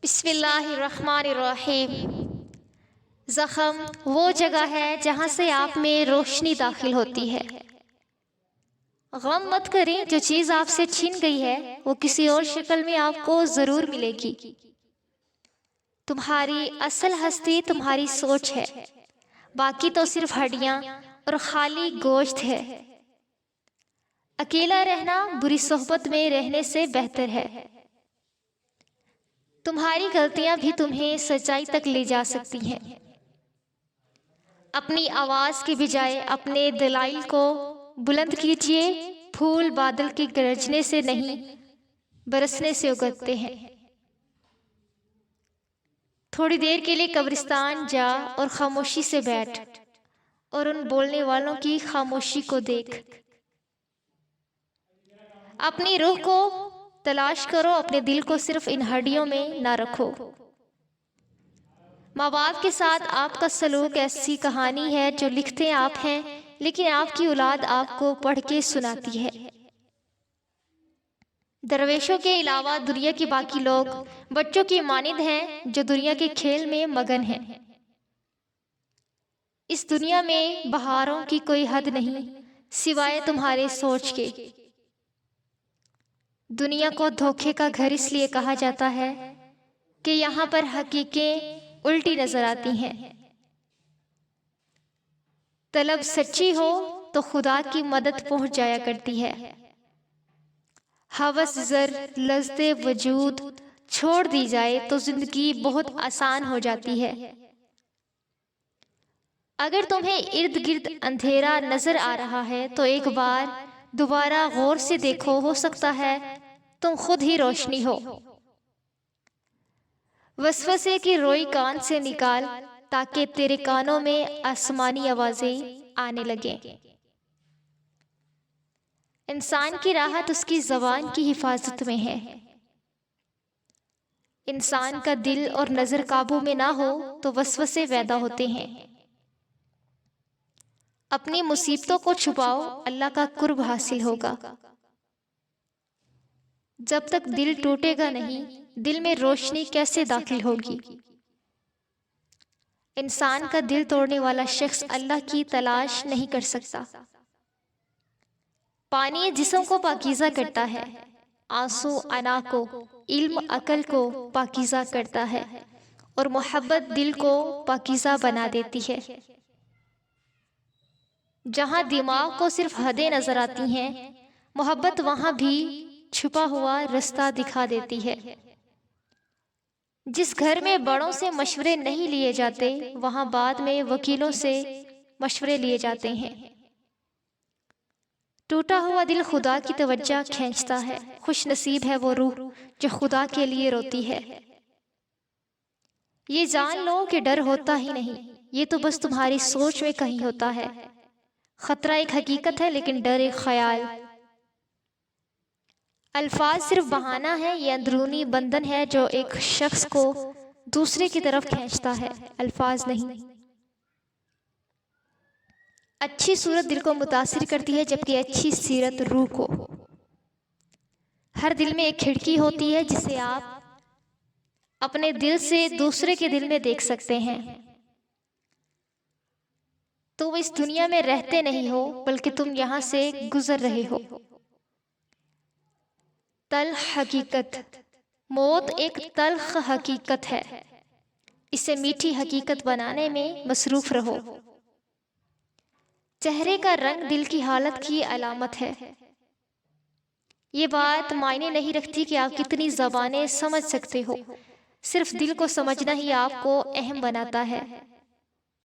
بسم اللہ الرحمن الرحیم۔ زخم وہ جگہ ہے جہاں سے آپ میں روشنی داخل ہوتی ہے۔ غم مت کریں، جو چیز آپ سے چھن گئی ہے وہ کسی اور شکل میں آپ کو ضرور ملے گی۔ تمہاری اصل ہستی تمہاری سوچ ہے، باقی تو صرف ہڈیاں اور خالی گوشت ہے۔ اکیلا رہنا بری صحبت میں رہنے سے بہتر ہے۔ تمہاری غلطیاں بھی تمہیں سچائی تک لے جا سکتی ہیں۔ اپنی آواز کی بجائے اپنے دلائل کو بلند کیجیے۔ پھول بادل کے گرجنے سے نہیں، برسنے سے اگتے ہیں۔ تھوڑی دیر کے لیے قبرستان جا اور خاموشی سے بیٹھ، اور ان بولنے والوں کی خاموشی کو دیکھ۔ اپنی روح کو تلاش کرو، اپنے دل کو صرف ان ہڈیوں میں نہ رکھو۔ ماں باپ کے ساتھ آپ کا سلوک ایسی کہانی ہے جو لکھتے آپ ہیں، لیکن آپ کی اولاد آپ کو پڑھ کے سناتی ہے۔ درویشوں کے علاوہ دنیا کے باقی لوگ بچوں کی مانند ہیں جو دنیا کے کھیل میں مگن ہیں۔ اس دنیا میں بہاروں کی کوئی حد نہیں سوائے تمہارے سوچ کے۔ دنیا کو دھوکے کا گھر اس لیے کہا جاتا ہے کہ یہاں پر حقیقتیں الٹی نظر آتی ہیں۔ طلب سچی ہو تو خدا کی مدد پہنچ جایا کرتی ہے۔ ہوس زر لذت وجود چھوڑ دی جائے تو زندگی بہت آسان ہو جاتی ہے۔ اگر تمہیں ارد گرد اندھیرا نظر آ رہا ہے تو ایک بار دوبارہ غور سے دیکھو، ہو سکتا ہے تم خود ہی روشنی ہو۔ وسوسے کی روئی کان سے نکال تاکہ تیرے کانوں میں آسمانی آوازیں آنے لگیں۔ انسان کی راحت اس کی زبان کی حفاظت میں ہے۔ انسان کا دل اور نظر قابو میں نہ ہو تو وسوسے پیدا ہوتے ہیں۔ اپنی مصیبتوں کو چھپاؤ، اللہ کا قرب حاصل ہوگا۔ جب تک دل ٹوٹے گا نہیں، دل میں روشنی کیسے داخل ہوگی؟ انسان کا دل توڑنے والا شخص اللہ کی تلاش نہیں کر سکتا۔ پانی جسم کو پاکیزہ کرتا ہے، آنسو انا کو، علم عقل کو پاکیزہ کرتا ہے، اور محبت دل کو پاکیزہ بنا دیتی ہے۔ جہاں دماغ کو صرف حدیں نظر آتی ہیں، محبت وہاں بھی چھپا ہوا رستہ دکھا دیتی ہے۔ جس گھر میں بڑوں سے مشورے نہیں لیے جاتے، وہاں بعد میں وکیلوں سے مشورے لیے جاتے ہیں۔ ٹوٹا ہوا دل خدا کی توجہ کھینچتا ہے۔ خوش نصیب ہے وہ روح جو خدا کے لیے روتی ہے۔ یہ جان لو کہ ڈر ہوتا ہی نہیں، یہ تو بس تمہاری سوچ میں کہیں ہوتا ہے۔ خطرہ ایک حقیقت ہے لیکن ڈر ایک خیال۔ الفاظ صرف بہانہ ہے، یہ اندرونی بندھن ہے جو ایک شخص کو دوسرے کی طرف کھینچتا ہے، الفاظ نہیں۔ اچھی صورت دل کو متاثر کرتی ہے، جبکہ اچھی سیرت روح کو۔ ہر دل میں ایک کھڑکی ہوتی ہے جسے آپ اپنے دل سے دوسرے کے دل میں دیکھ سکتے ہیں۔ تم اس دنیا میں رہتے نہیں ہو، بلکہ تم یہاں سے گزر رہے ہو۔ تلخ حقیقت، موت ایک تلخ حقیقت ہے، اسے میٹھی حقیقت بنانے میں مصروف رہو۔ چہرے کا رنگ دل کی حالت کی علامت ہے۔ یہ بات معنی نہیں رکھتی کہ آپ کتنی زبانیں سمجھ سکتے ہو، صرف دل کو سمجھنا ہی آپ کو اہم بناتا ہے۔